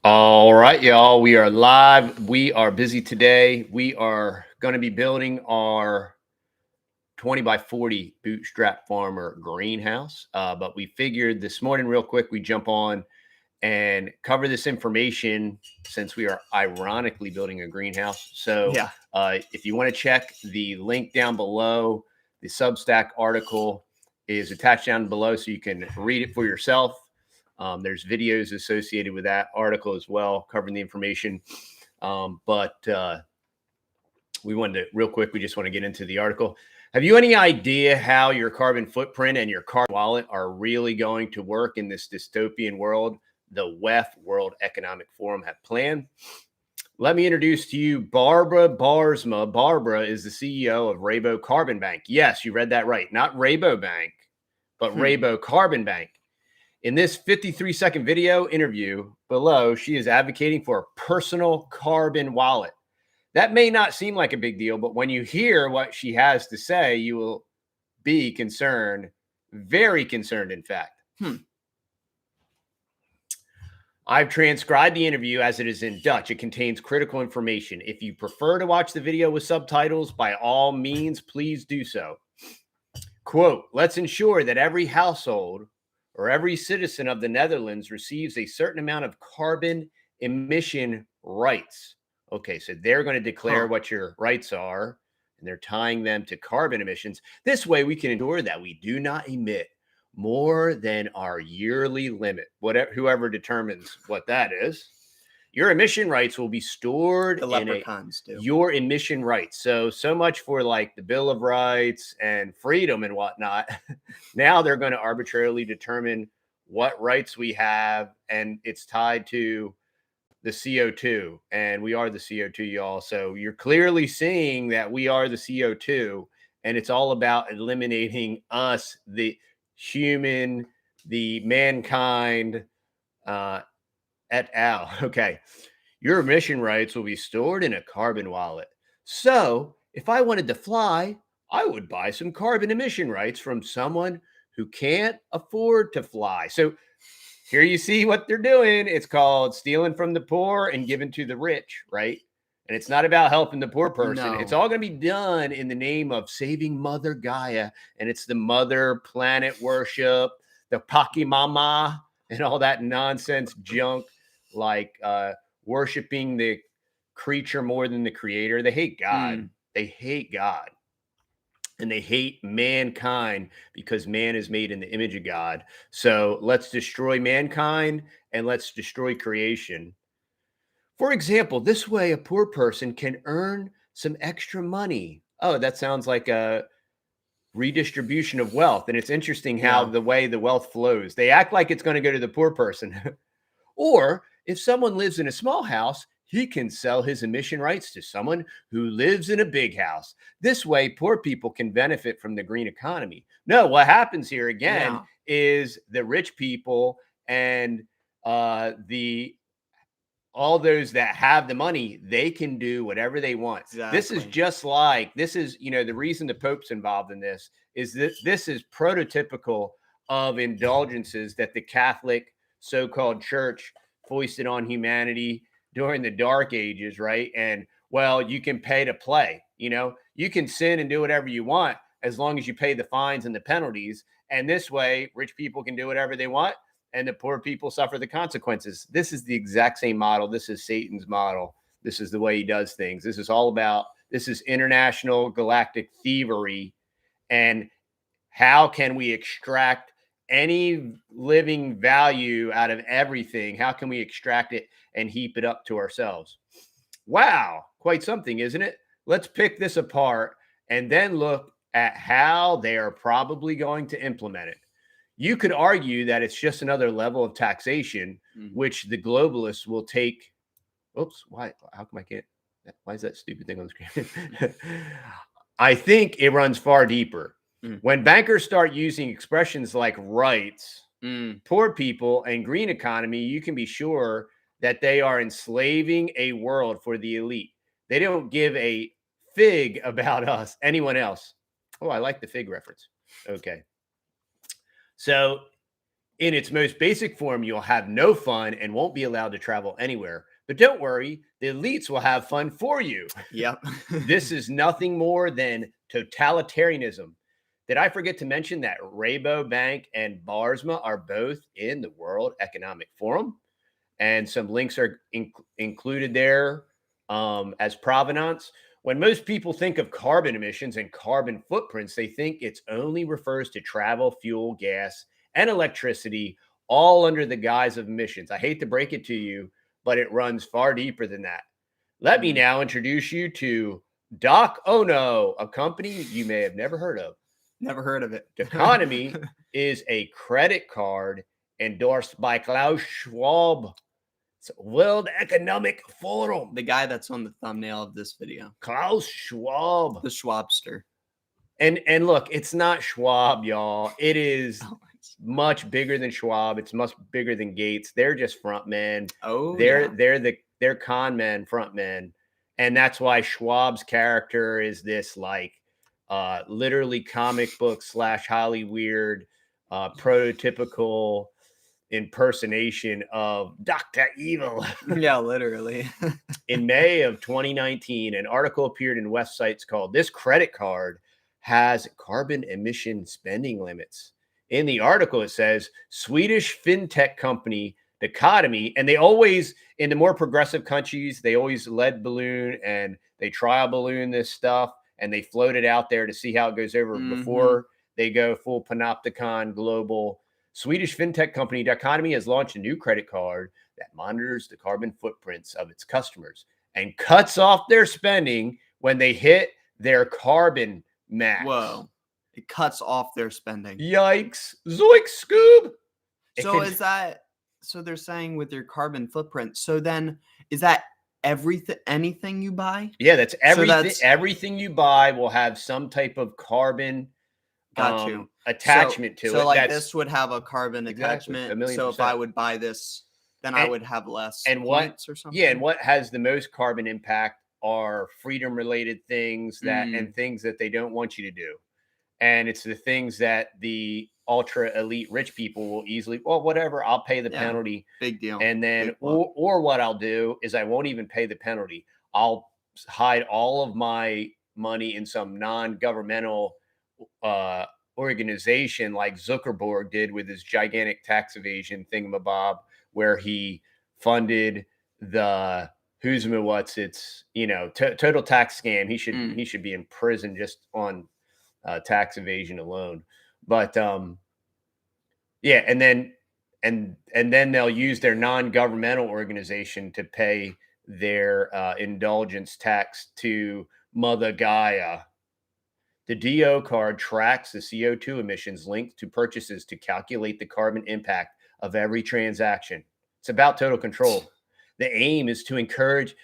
All right, y'all. We are live. We are busy today. We are going to be building our 20 by 40 bootstrap farmer greenhouse. But we figured this morning, real quick, we jump on and cover this information since we are ironically building a greenhouse. So Yeah. if you want to check the link down below, the Substack article is attached down below so you can read it for yourself. There's videos associated with that article as well, covering the information. But we wanted to, real quick, we just want to get into the article. Have you any idea how your carbon footprint and your carbon wallet are really going to work in this dystopian world the WEF, World Economic Forum, have planned? Let me introduce to you Barbara Barsma. Barbara is the CEO of Rabo Carbon Bank. Yes, you read that right. Not Rabo Bank, but Rabo Carbon Bank. In this 53-second video interview below, she is advocating for a personal carbon wallet. That may not seem like a big deal, but when you hear what she has to say, you will be concerned, very concerned, in fact. I've transcribed the interview as it is in Dutch. It contains critical information. If you prefer to watch the video with subtitles, by all means, please do so. Quote, let's ensure that every household or every citizen of the Netherlands receives a certain amount of carbon emission rights. Okay, so they're going to declare what your rights are, and they're tying them to carbon emissions. This way, we can ensure that we do not emit more than our yearly limit, whatever, whoever determines what that is. Your emission rights will be stored The leprechauns do. Your emission rights. So much for like the Bill of Rights and freedom and whatnot. Now they're going to arbitrarily determine what rights we have, and it's tied to the CO2, and we are the CO2, y'all. So you're clearly seeing that we are the CO2, and it's all about eliminating us, the human, the mankind, et al. Okay. Your emission rights will be stored in a carbon wallet. So if I wanted to fly, I would buy some carbon emission rights from someone who can't afford to fly. So here you see what they're doing. It's called stealing from the poor and giving to the rich, right? And it's not about helping the poor person. No. It's all going to be done in the name of saving Mother Gaia. And it's the mother planet worship, the Pakimama, and all that nonsense junk, like worshiping the creature more than the creator. They hate God. They hate God. And they hate mankind because man is made in the image of God. So let's destroy mankind and let's destroy creation. For example, this way a poor person can earn some extra money. Oh, that sounds like a redistribution of wealth. And it's interesting how the way the wealth flows. They act like it's going to go to the poor person. Or if someone lives in a small house, he can sell his emission rights to someone who lives in a big house. This way, poor people can benefit from the green economy. No, what happens here again is the rich people and all those that have the money, they can do whatever they want. Exactly. This is just like, the reason the Pope's involved in this is that this is prototypical of indulgences that the Catholic so-called church foisted on humanity during the Dark Ages, right? And, well, you can pay to play, you can sin and do whatever you want as long as you pay the fines and the penalties. And this way, rich people can do whatever they want and the poor people suffer the consequences. This is the exact same model. This is Satan's model. This is the way he does things. This is international galactic thievery. And how can we extract any living value out of everything? How can we extract it and heap it up to ourselves? Wow, quite something, isn't it? Let's pick this apart and then look at how they are probably going to implement it. You could argue that it's just another level of taxation, which the globalists will take. Oops, why? How come I can't? Why is that stupid thing on the screen? I think it runs far deeper. When bankers start using expressions like rights, poor people, and green economy, you can be sure that they are enslaving a world for the elite. They don't give a fig about us, anyone else. Oh, I like the fig reference. Okay. So In its most basic form, you'll have no fun and won't be allowed to travel anywhere. But don't worry, the elites will have fun for you. Yep. This is nothing more than totalitarianism. Did I forget to mention that Rabobank and Barsma are both in the World Economic Forum? And some links are included there as provenance. When most people think of carbon emissions and carbon footprints, they think it only refers to travel, fuel, gas, and electricity, all under the guise of emissions. I hate to break it to you, but it runs far deeper than that. Let me now introduce you to Doc Ono, a company you may have never heard of. Never heard of it. Economy is a credit card endorsed by Klaus Schwab. It's World Economic Forum. The guy that's on the thumbnail of this video. Klaus Schwab. The Schwabster. And look, it's not Schwab, y'all. It is much bigger than Schwab. It's much bigger than Gates. They're just front men. Oh, they're con men, front men. And that's why Schwab's character is this like literally comic book / Hollywood prototypical impersonation of Dr. Evil. Yeah, literally. In May of 2019, an article appeared in West Sites called "This Credit Card Has Carbon Emission Spending Limits." In the article, it says Swedish fintech company Dichotomy, and they always, in the more progressive countries, they always lead balloon and they trial balloon this stuff and they float it out there to see how it goes over before they go full panopticon global. Swedish fintech company Dichotomy has launched a new credit card that monitors the carbon footprints of its customers and cuts off their spending when they hit their carbon max. Whoa. It cuts off their spending. Yikes. Zoink, Scoob. So they're saying with your carbon footprint. So then is that anything you buy? Yeah, that's everything. So everything you buy will have some type of carbon attachment to it. So like this would have a carbon attachment. So if I would buy this, then I would have less points or something. Yeah, and what has the most carbon impact are freedom related things and things that they don't want you to do. And it's the things that the ultra elite rich people will easily, well, whatever, I'll pay the penalty. Big deal. And then, or what I'll do is I won't even pay the penalty. I'll hide all of my money in some non-governmental organization like Zuckerberg did with his gigantic tax evasion thingamabob, where he funded the total tax scam. He should be in prison just on tax evasion alone. But yeah, and then they'll use their non-governmental organization to pay their indulgence tax to Mother Gaia. The DO card tracks the CO2 emissions linked to purchases to calculate the carbon impact of every transaction. It's about total control. The aim is to encourage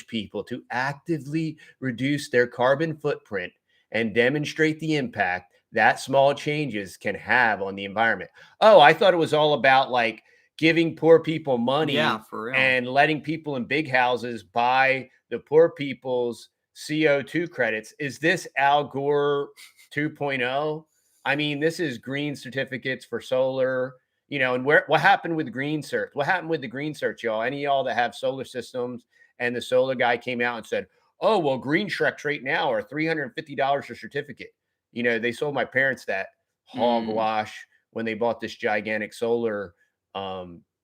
people to actively reduce their carbon footprint and demonstrate the impact that small changes can have on the environment. Oh, I thought it was all about like giving poor people money for real. And letting people in big houses buy the poor people's CO2 credits. Is this Al Gore 2.0? I mean, this is green certificates for solar. And what happened with green cert? What happened with the green cert, y'all? Any of y'all that have solar systems, and the solar guy came out and said, oh, well, green Shreks right now are $350 a certificate. They sold my parents that hogwash when they bought this gigantic solar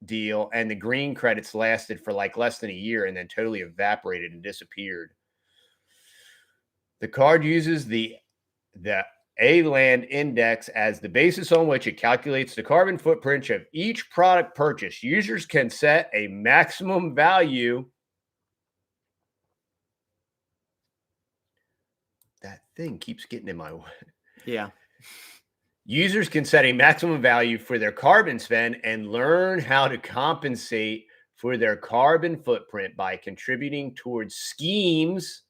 deal, and the green credits lasted for like less than a year and then totally evaporated and disappeared. The card uses the A-Land Index as the basis on which it calculates the carbon footprint of each product purchased. Users can set a maximum value. That thing keeps getting in my way. Yeah. Users can set a maximum value for their carbon spend and learn how to compensate for their carbon footprint by contributing towards schemes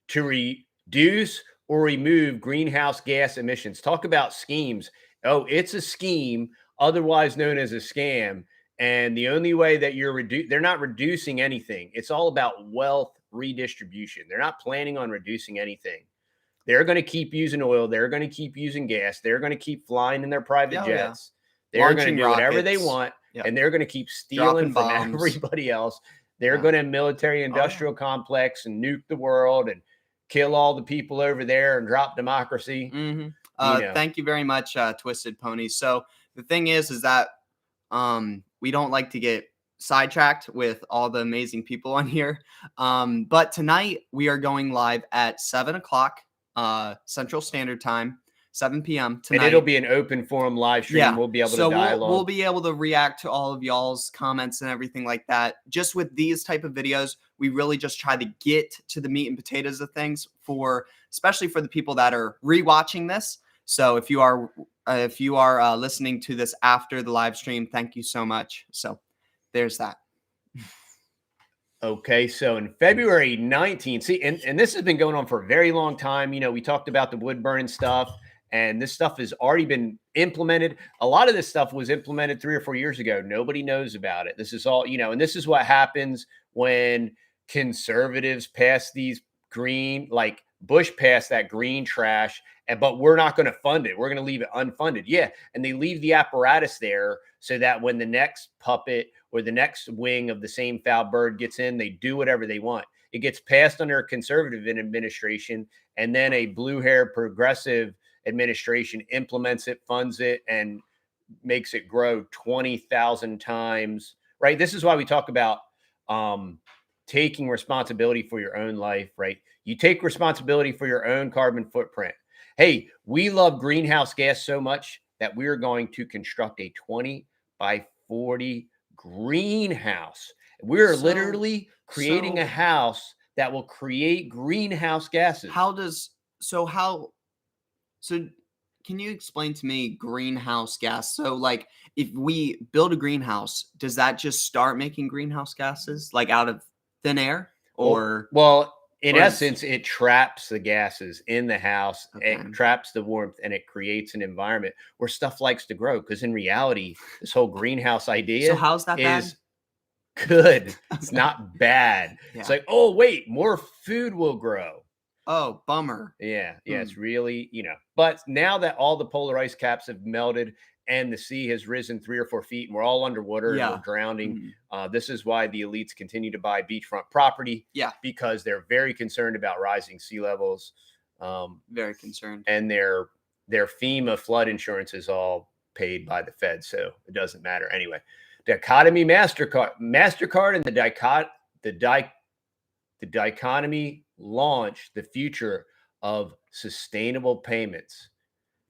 to reduce or remove greenhouse gas emissions. Talk about schemes. Oh, it's a scheme, otherwise known as a scam. And the only way that they're not reducing anything. It's all about wealth redistribution. They're not planning on reducing anything. They're going to keep using oil. They're going to keep using gas. They're going to keep flying in their private jets. They're going to do whatever they want, and they're going to keep stealing from everybody else. They're going to military industrial complex and nuke the world and kill all the people over there and drop democracy. Thank you very much, Twisted Pony. So the thing is that we don't like to get sidetracked with all the amazing people on here. But tonight we are going live at 7 o'clock Central Standard Time. 7 p.m. tonight. And it'll be an open forum live stream. Yeah. We'll be able to dialogue. We'll be able to react to all of y'all's comments and everything like that. Just with these type of videos, we really just try to get to the meat and potatoes of things especially for the people that are rewatching this. So if you are listening to this after the live stream, thank you so much. So there's that. Okay, so in February 19th, see, and this has been going on for a very long time. We talked about the wood burning stuff. And this stuff has already been implemented. A lot of this stuff was implemented 3 or 4 years ago. Nobody knows about it. This is all, and this is what happens when conservatives pass these green, like Bush passed that green trash, but we're not going to fund it. We're going to leave it unfunded. Yeah. And they leave the apparatus there so that when the next puppet or the next wing of the same foul bird gets in, they do whatever they want. It gets passed under a conservative administration, and then a blue-haired progressive administration implements it, funds it, and makes it grow 20,000 times, right? This is why we talk about taking responsibility for your own life, right? You take responsibility for your own carbon footprint. Hey, we love greenhouse gas so much that we're going to construct a 20 by 40 greenhouse. We're literally creating a house that will create greenhouse gases. So can you explain to me greenhouse gas? So like if we build a greenhouse, does that just start making greenhouse gases like out of thin air? Or in essence, it traps the gases in the house. Okay. It traps the warmth, and it creates an environment where stuff likes to grow. Because in reality, this whole greenhouse idea so how's that is good. It's not bad. Yeah. It's like, oh, wait, more food will grow. Oh, bummer. Yeah. It's really, but now that all the polar ice caps have melted and the sea has risen 3 or 4 feet and we're all underwater and we're drowning, this is why the elites continue to buy beachfront property. Yeah. Because they're very concerned about rising sea levels. Very concerned. And their FEMA flood insurance is all paid by the Fed, so it doesn't matter. Anyway, dichotomy MasterCard and the dichotomy launched the future of sustainable payments.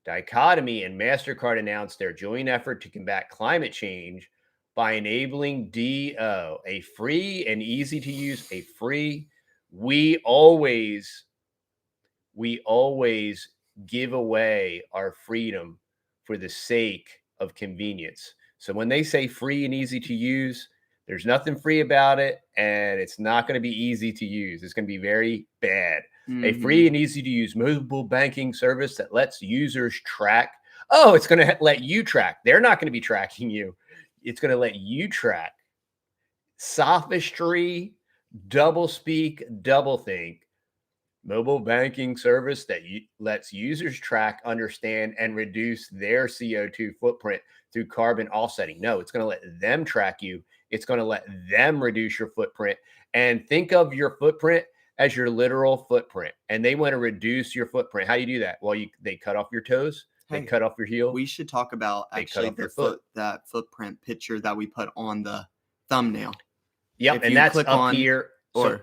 Dichotomy and MasterCard announced their joint effort to combat climate change by enabling DO, a free and easy to use, we always give away our freedom for the sake of convenience. So when they say free and easy to use, there's nothing free about it, and it's not going to be easy to use. It's going to be very bad. A free and easy to use mobile banking service that lets users track. Oh, it's going to let you track. They're not going to be tracking you. It's going to let you track. Sophistry, double speak, double think. Mobile banking service that lets users track, understand, and reduce their CO2 footprint through carbon offsetting. No, it's going to let them track you. It's going to let them reduce your footprint. And think of your footprint as your literal footprint. And they want to reduce your footprint. How do you do that? Well, they cut off your toes. They cut off your heel. We should talk about actually that footprint picture that we put on the thumbnail. Yep, and that's up here.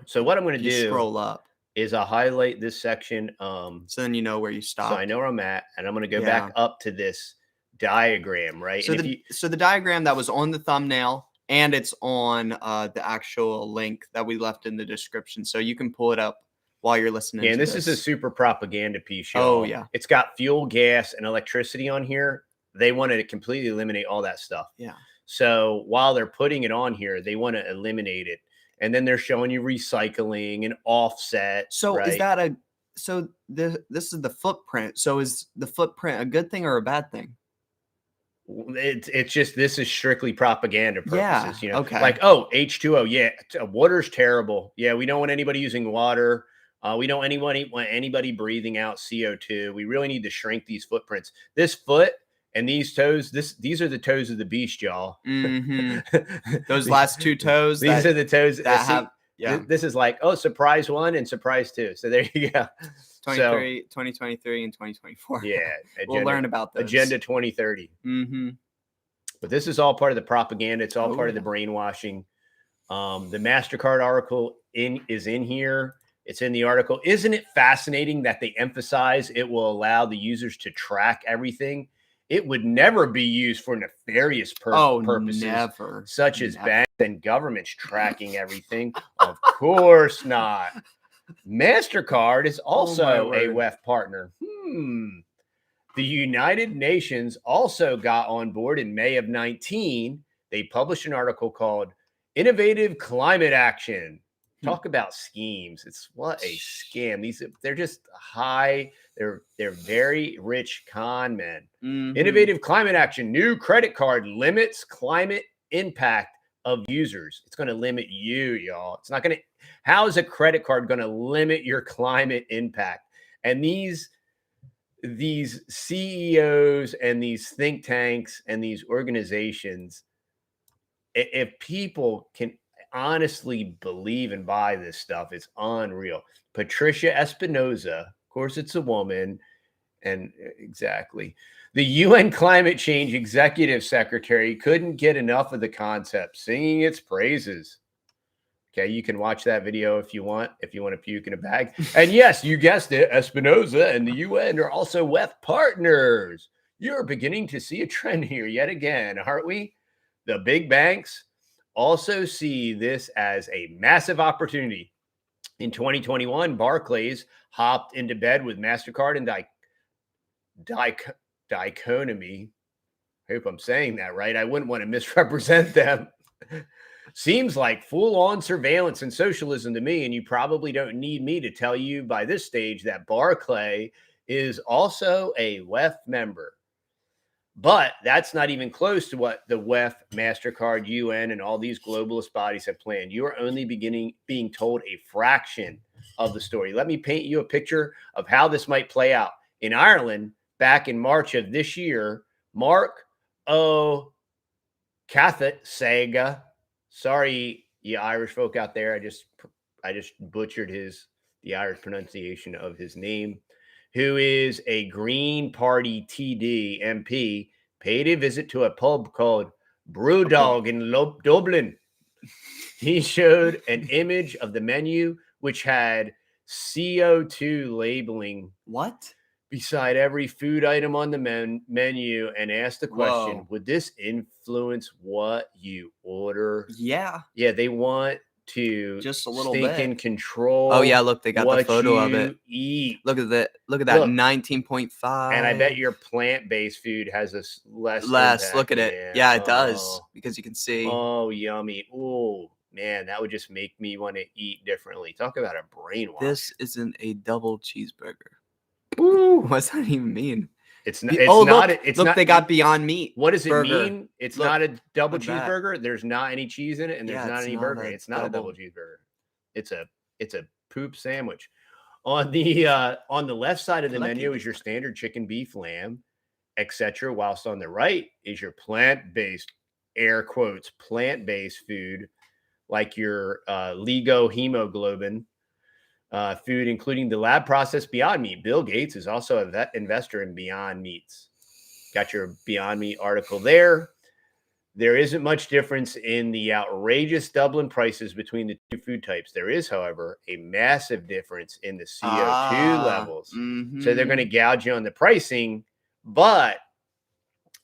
So what I'm going to do, scroll up, is I highlight this section. So then you know where you stop. So I know where I'm at, and I'm going to go back up to this diagram, right? So so the diagram that was on the thumbnail, and it's on the actual link that we left in the description, so you can pull it up while you're listening. Yeah, and this is a super propaganda piece, y'all. Oh yeah, it's got fuel, gas, and electricity on here. They wanted to completely eliminate all that stuff. Yeah. So while they're putting it on here, they want to eliminate it, and then they're showing you recycling and offset. So right? Is that this is the footprint. So is the footprint a good thing or a bad thing? It's just, this is strictly propaganda purposes. Yeah. Okay. Like, oh, H2O. Yeah. Water's terrible. Yeah. We don't want anybody using water. We don't want anybody breathing out CO2. We really need to shrink these footprints. This foot and these toes, these are the toes of the beast, y'all. Those last two toes. These are the toes that have. Yeah. This is like, oh, surprise 1 and surprise 2. So there you go. 2023 and 2024. Yeah. We'll learn about those. Agenda 2030. But this is all part of the propaganda. It's all part of the brainwashing. The MasterCard article is in here. It's in the article. Isn't it fascinating that they emphasize it will allow the users to track everything? It would never be used for nefarious purposes, such as banks and governments tracking everything. Of course not. MasterCard is also a WEF partner. The United Nations also got on board in May of 19. They published an article called Innovative Climate Action. Talk about schemes. It's what a scam. They're just high. They're very rich con men. Innovative Climate Action. New credit card limits climate impact of users. It's going to limit you, y'all. It's not going to. How is a credit card going to limit your climate impact? And these CEOs and these think tanks and these organizations, if people can honestly believe and buy this stuff, it's unreal. Patricia Espinosa, of course, it's a woman, and exactly. The UN Climate Change Executive Secretary couldn't get enough of the concept, singing its praises. Okay, you can watch that video if you want to puke in a bag. And yes, you guessed it, Espinosa and the UN are also WEF partners. You're beginning to see a trend here yet again, aren't we? The big banks also see this as a massive opportunity. In 2021, Barclays hopped into bed with MasterCard and Diconomy. I hope I'm saying that right. I wouldn't want to misrepresent them. Seems like full-on surveillance and socialism to me, and you probably don't need me to tell you by this stage that Barclays is also a WEF member. But that's not even close to what the WEF, MasterCard, UN, and all these globalist bodies have planned. You are only being told a fraction of the story. Let me paint you a picture of how this might play out. In Ireland, back in March of this year, Mark O'Cathsaga, sorry, you Irish folk out there, I just butchered the Irish pronunciation of his name, who is a Green Party TD MP, paid a visit to a pub called Brewdog in Dublin. He showed an image of the menu, which had CO2 labeling. What? Beside every food item on the menu, and asked the question, would this influence what you order? Yeah. Yeah, they want to just a little in control. Oh yeah, look, they got the photo of it. Eat. Look at that 19.5. And I bet your plant-based food has a less impact. Look at it. Yeah, it does, because you can see. Oh, yummy. Oh man, that would just make me want to eat differently. Talk about a brainwash. This isn't a double cheeseburger. Ooh. What's that even mean? It's not. They got Beyond Meat. What does it burger. mean? It's not a double cheeseburger. There's not any cheese in it, and there's not any burger. It's not a double cheeseburger. It's a poop sandwich. On the left side of the menu is your standard chicken, beef, lamb, etc. Whilst on the right is your plant-based, air quotes, plant-based food, like your LEGO hemoglobin. Food, including the lab processed Beyond Meat. Bill Gates is also a investor in Beyond Meats. Got your Beyond Meat article there. There isn't much difference in the outrageous Dublin prices between the two food types. There is, however, a massive difference in the CO2 levels. So they're going to gouge you on the pricing. But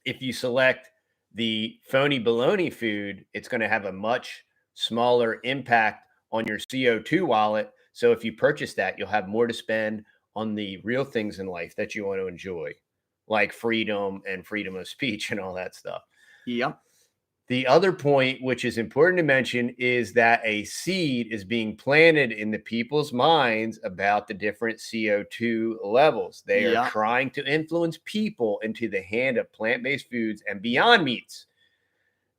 if you select the phony baloney food, it's going to have a much smaller impact on your CO2 wallet. So if you purchase that, you'll have more to spend on the real things in life that you want to enjoy, like freedom and freedom of speech and all that stuff. Yep. The other point, which is important to mention, is that a seed is being planted in the people's minds about the different CO2 levels. They are trying to influence people into the hand of plant-based foods and Beyond Meats.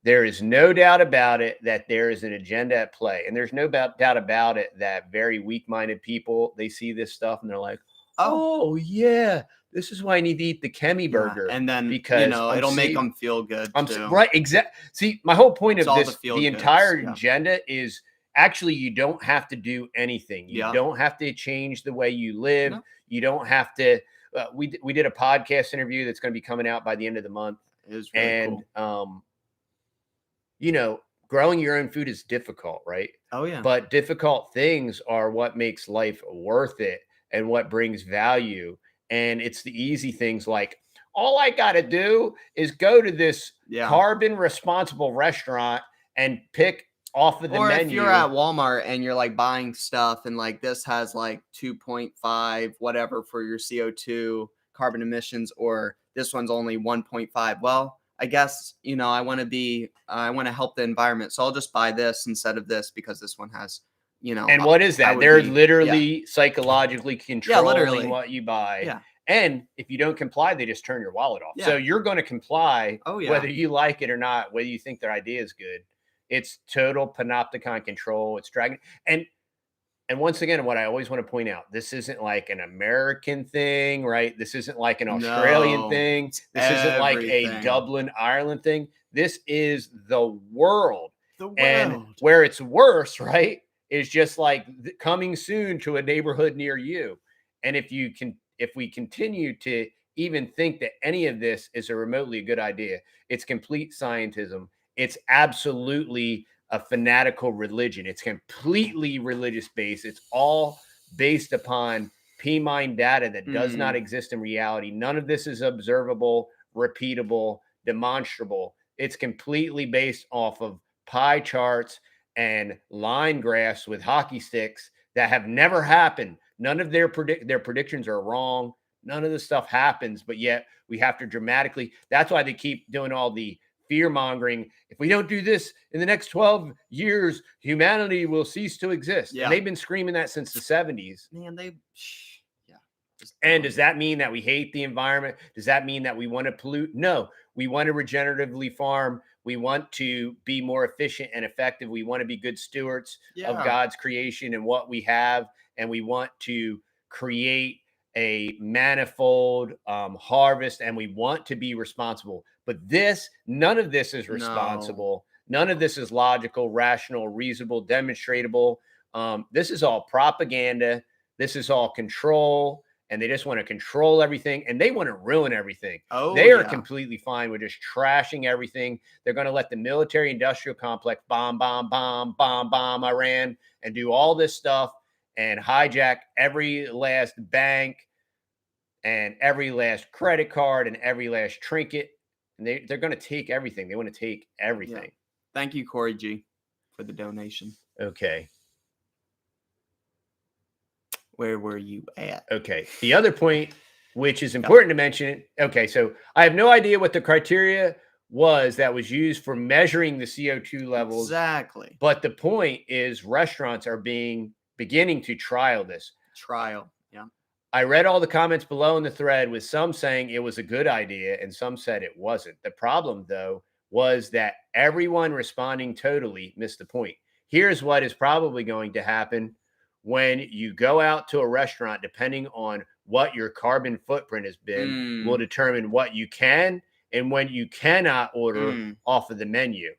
There is no doubt about it that there is an agenda at play. And there's no doubt about it that very weak-minded people, they see this stuff and they're like, oh yeah, this is why I need to eat the Chemi burger. And then, because it'll make them feel good too. Right, exactly. See, my whole point of this, the entire goods, agenda is actually you don't have to do anything. You don't have to change the way you live. No. You don't have to. We did a podcast interview that's going to be coming out by the end of the month. It was really cool. Growing your own food is difficult, right? Oh yeah. But difficult things are what makes life worth it and what brings value. And it's the easy things like, all I got to do is go to this carbon responsible restaurant and pick off of the menu. Or if you're at Walmart and you're like buying stuff and like this has like 2.5 whatever for your CO2 carbon emissions, or this one's only 1.5. Well, I guess, I want to help the environment. So I'll just buy this instead of this because this one has, And what is that? They're literally psychologically controlling what you buy. Yeah. And if you don't comply, they just turn your wallet off. So you're going to comply whether you like it or not, whether you think their idea is good. It's total panopticon control. It's dragging. And once again, what I always want to point out, this isn't like an American thing, right? This isn't like an Australian thing. This isn't like a Dublin, Ireland thing. This is the world. And where it's worse, right, is just like coming soon to a neighborhood near you. And if we continue to even think that any of this is a remotely good idea, it's complete scientism. It's absolutely a fanatical religion. It's completely religious based. It's all based upon P-mind data that does not exist in reality. None of this is observable, repeatable, demonstrable. It's completely based off of pie charts and line graphs with hockey sticks that have never happened. None of their predictions are wrong. None of this stuff happens, but yet we have to dramatically. That's why they keep doing all the fear mongering. If we don't do this in the next 12 years, humanity will cease to exist. Yeah. And they've been screaming that since the 70s. Man, And does that mean that we hate the environment? Does that mean that we want to pollute? No, we want to regeneratively farm. We want to be more efficient and effective. We want to be good stewards of God's creation and what we have. And we want to create a manifold harvest, and we want to be responsible. But none of this is responsible. No. None of this is logical, rational, reasonable, demonstratable. This is all propaganda. This is all control. And they just want to control everything, and they want to ruin everything. They are completely fine with just trashing everything. They're going to let the military-industrial complex bomb Iran and do all this stuff and hijack every last bank and every last credit card and every last trinket. And they're going to take everything. They want to take everything. Yeah. Thank you, Corey G, for the donation. Okay. Where were you at? Okay. The other point, which is important to mention. Okay. So I have no idea what the criteria was that was used for measuring the CO2 levels. Exactly. But the point is restaurants are beginning to trial this. Yeah. I read all the comments below in the thread with some saying it was a good idea and some said it wasn't. The problem, though, was that everyone responding totally missed the point. Here's what is probably going to happen when you go out to a restaurant. Depending on what your carbon footprint has been, will determine what you can and when you cannot order off of the menu.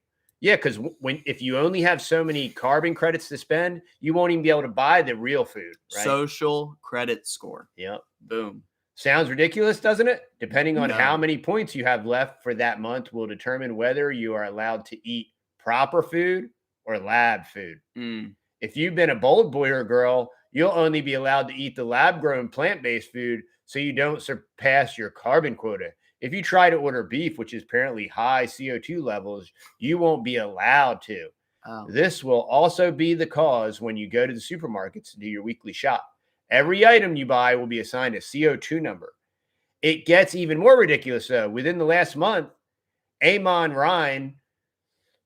Yeah, because if you only have so many carbon credits to spend, you won't even be able to buy the real food. Right? Social credit score. Yep. Boom. Sounds ridiculous, doesn't it? Depending on how many points you have left for that month will determine whether you are allowed to eat proper food or lab food. If you've been a bold boy or girl, you'll only be allowed to eat the lab-grown plant-based food so you don't surpass your carbon quota. If you try to order beef, which is apparently high CO2 levels, you won't be allowed to. This will also be the cause when you go to the supermarkets to do your weekly shop. Every item you buy will be assigned a CO2 number. It gets even more ridiculous, though. Within the last month, Eamon Ryan,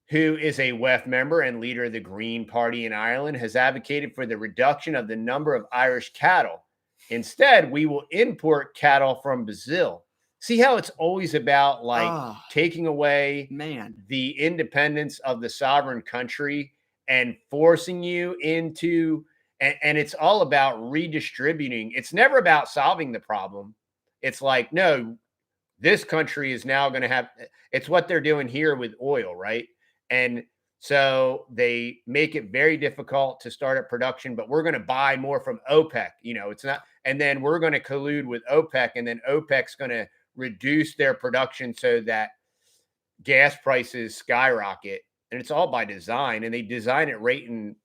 who is a WEF member and leader of the Green Party in Ireland, has advocated for the reduction of the number of Irish cattle. Instead, we will import cattle from Brazil. See how it's always about like Oh, taking away man. the independence of the sovereign country and forcing you into, and it's all about redistributing. It's never about solving the problem. It's like, no, this country is now going to have, it's what they're doing here with oil, right? And so they make it very difficult to start up production, but we're going to buy more from OPEC. You know, it's not, and then we're going to collude with OPEC, and then OPEC's going to reduce their production so that gas prices skyrocket. And it's all by design, and they design it right in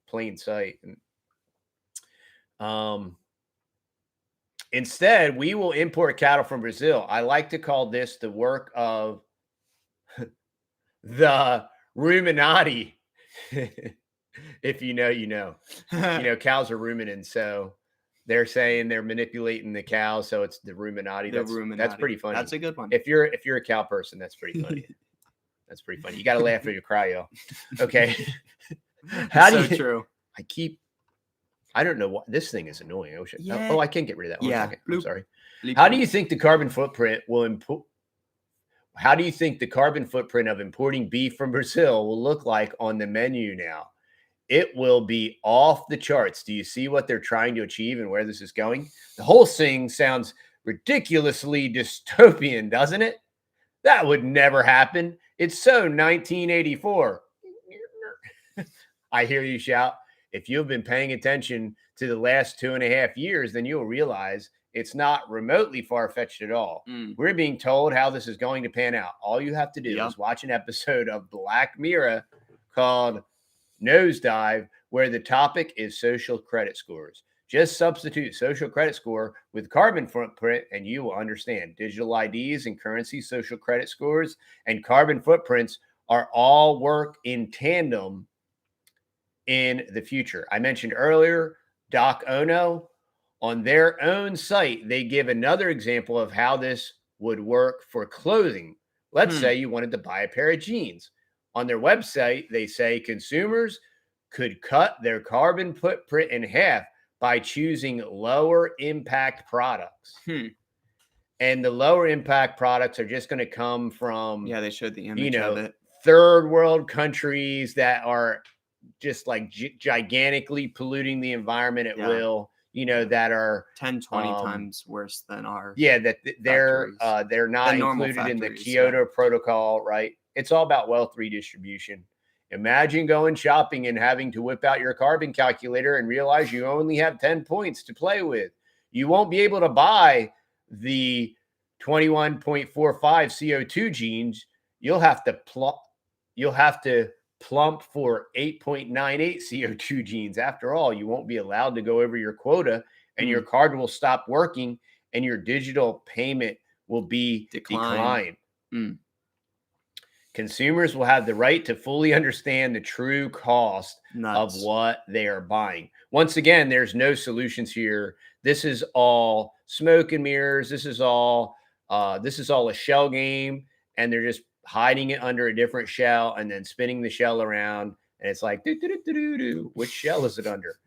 plain sight. And instead, we will import cattle from Brazil. I like to call this the work of the Ruminati. If you know, you know. You know, cows are ruminants, so they're saying they're manipulating the cows, so it's the Ruminati. That's pretty funny. That's a good one. If you're a cow person, that's pretty funny. That's pretty funny. You got to laugh or you cry, y'all. Okay. How do you? True. I don't know what this thing is annoying. I wish. Yeah. Oh, I can get rid of that. Yeah. I'm sorry. How do you think the carbon footprint will How do you think the carbon footprint of importing beef from Brazil will look like on the menu now? It will be off the charts. Do you see what they're trying to achieve and where this is going? The whole thing sounds ridiculously dystopian, doesn't it? That would never happen. It's so 1984. I hear you shout. If you've been paying attention to the last 2.5 years, then you'll realize it's not remotely far-fetched at all. We're being told how this is going to pan out. All you have to do is watch an episode of Black Mirror called Nosedive, where the topic is social credit scores. Just substitute social credit score with carbon footprint and you will understand. Digital IDs and currency, social credit scores, and carbon footprints are all work in tandem in the future. I mentioned earlier, Doc Ono, on their own site, they give another example of how this would work for clothing. Let's say you wanted to buy a pair of jeans. On their website, they say consumers could cut their carbon footprint in half by choosing lower impact products. And the lower impact products are just going to come from, they showed the image of it. third world countries that are just like gigantically polluting the environment at will, that are 10, 20 times worse than our that they're not included in the Kyoto Protocol, right? It's all about wealth redistribution. Imagine going shopping and having to whip out your carbon calculator and realize you only have 10 points to play with. You won't be able to buy the 21.45 CO2 jeans. You'll have to plump for 8.98 CO2 jeans. After all, you won't be allowed to go over your quota, and your card will stop working, and your digital payment will be declined. Consumers will have the right to fully understand the true cost of what they are buying. Once again, there's no solutions here. This is all smoke and mirrors. This is all a shell game, and they're just hiding it under a different shell and then spinning the shell around. And it's like, which shell is it under?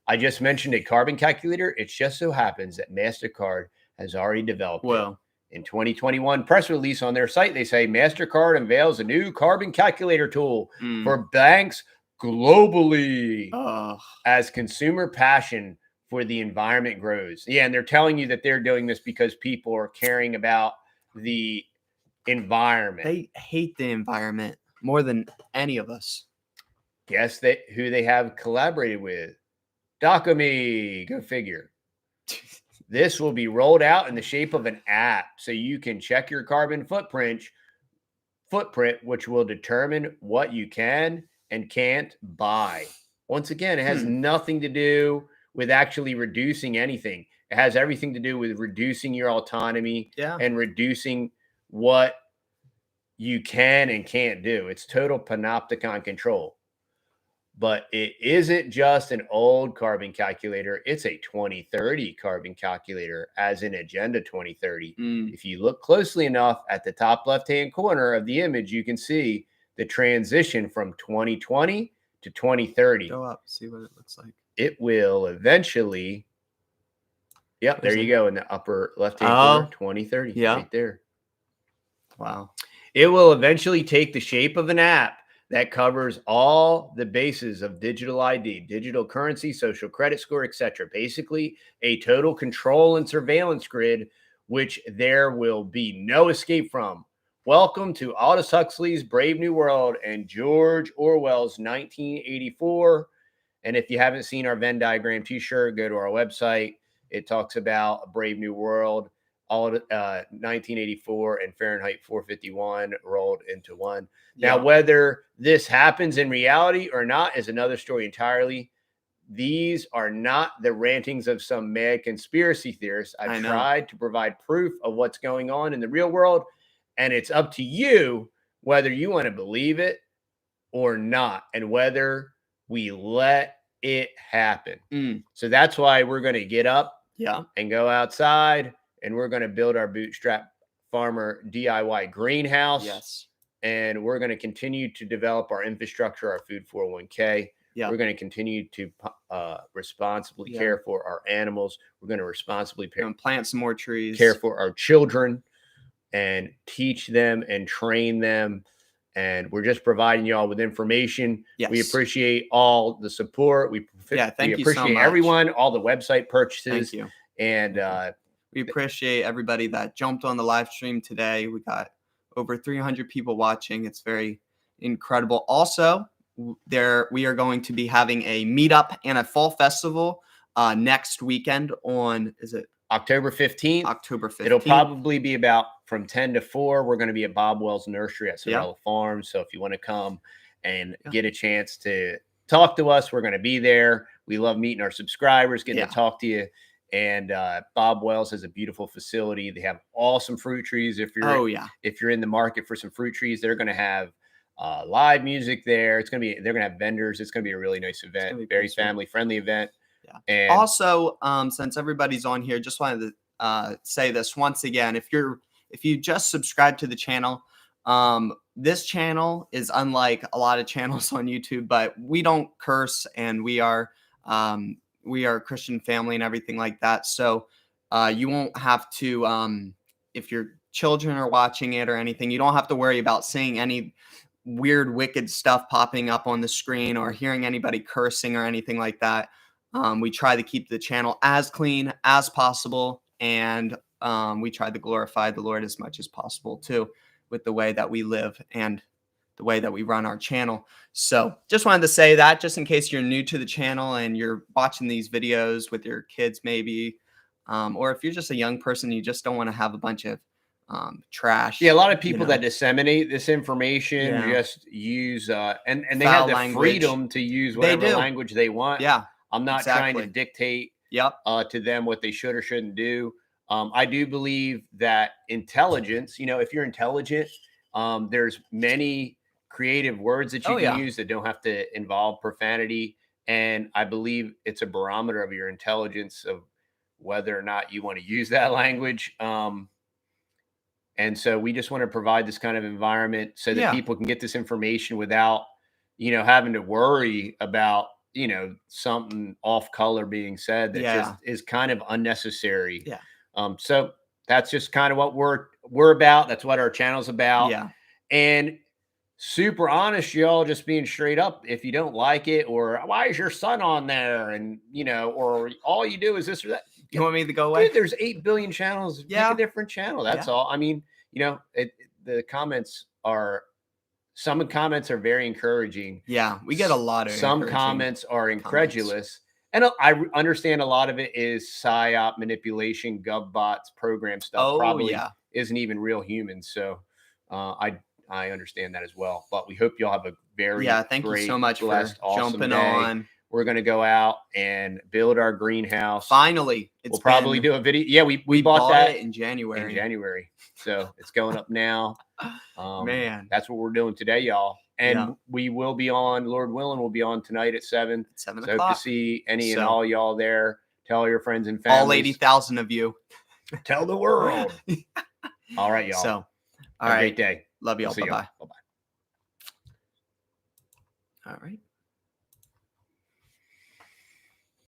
I just mentioned a carbon calculator. It just so happens that MasterCard has already developed it. In 2021 press release on their site, they say MasterCard unveils a new carbon calculator tool for banks globally as consumer passion for the environment grows. Yeah, and they're telling you that they're doing this because people are caring about the environment. They hate the environment more than any of us. Guess who they have collaborated with? Docomi. Go figure. This will be rolled out in the shape of an app so you can check your carbon footprint, which will determine what you can and can't buy. Once again, it has nothing to do with actually reducing anything. It has everything to do with reducing your autonomy and reducing what you can and can't do. It's total panopticon control. But it isn't just an old carbon calculator. It's a 2030 carbon calculator, as in Agenda 2030. If you look closely enough at the top left-hand corner of the image, you can see the transition from 2020 to 2030. Go up, see what it looks like. It will eventually Yep, there you go in the upper left-hand corner, 2030, yeah. right there. Wow. It will eventually take the shape of an app that covers all the bases of digital ID, digital currency, social credit score, etc. Basically, a total control and surveillance grid, which there will be no escape from. Welcome to Aldous Huxley's Brave New World and George Orwell's 1984. And if you haven't seen our Venn diagram t-shirt, go to our website. It talks about a Brave New World, all 1984 and Fahrenheit 451 rolled into one. Now, whether this happens in reality or not is another story entirely. These are not the rantings of some mad conspiracy theorists. I've tried to provide proof of what's going on in the real world, and it's up to you whether you want to believe it or not, and whether we let it happen. So that's why we're going to get up and go outside, and we're going to build our bootstrap farmer DIY greenhouse. And we're going to continue to develop our infrastructure, our food 401k. We're going to continue to responsibly care for our animals. We're going to responsibly plant some more trees, care for our children, and teach them and train them. And we're just providing y'all with information. We appreciate all the support. We appreciate everyone, all the website purchases. Thank you. And we appreciate everybody that jumped on the live stream today. We got over 300 people watching. It's very incredible. Also, we are going to be having a meetup and a fall festival next weekend on, is it October 15th? October 15th. It'll probably be about from 10 to 4. We're going to be at Bob Wells Nursery at Sorella Farms. So if you want to come and get a chance to talk to us, we're going to be there. We love meeting our subscribers, getting to talk to you. And Bob Wells has a beautiful facility. They have awesome fruit trees. If you're in the market for some fruit trees, they're going to have live music there. They're going to have vendors. It's going to be a really nice event, very family friendly event. And also, since everybody's on here, just wanted to say this once again. If you just subscribe to the channel, this channel is unlike a lot of channels on YouTube, but we don't curse, and we are a Christian family and everything like that. So you won't have to, if your children are watching it or anything, you don't have to worry about seeing any weird, wicked stuff popping up on the screen or hearing anybody cursing or anything like that. We try to keep the channel as clean as possible, and we try to glorify the Lord as much as possible too, with the way that we live and the way that we run our channel. So just wanted to say that, just in case you're new to the channel and you're watching these videos with your kids maybe, or if you're just a young person, you just don't want to have a bunch of trash. A lot of people that disseminate this information just use and they have the freedom to use whatever language they want. I'm not trying to dictate to them what they should or shouldn't do. I do believe that intelligence, if you're intelligent, there's many creative words that you can use that don't have to involve profanity. And I believe it's a barometer of your intelligence of whether or not you want to use that language. And so we just want to provide this kind of environment so that people can get this information without, having to worry about, something off color being said that just is kind of unnecessary. So that's just kind of what we're about. That's what our channel's about. And super honest, y'all, just being straight up. If you don't like it, or why is your son on there? And, or all you do is this or that. You want me to go away? Dude, there's 8 billion channels. Pick a different channel. That's all. I mean, the comments are, some comments are very encouraging. We get a lot of some comments are incredulous. And I understand a lot of it is psyop manipulation, GovBots, program stuff. Probably isn't even real humans. So I understand that as well. But we hope y'all have a very thank you so much for jumping on. We're going to go out and build our greenhouse. Finally. We'll probably do a video. We bought that in January. So it's going up now. Man, that's what we're doing today, y'all. And we will be on, Lord willing, we'll be on tonight at 7. 7 so o'clock. Hope to see any and all y'all there. Tell your friends and family. All 80,000 of you. Tell the world. All right, y'all. So, have a great day. Love y'all. Bye-bye. Bye-bye. All right.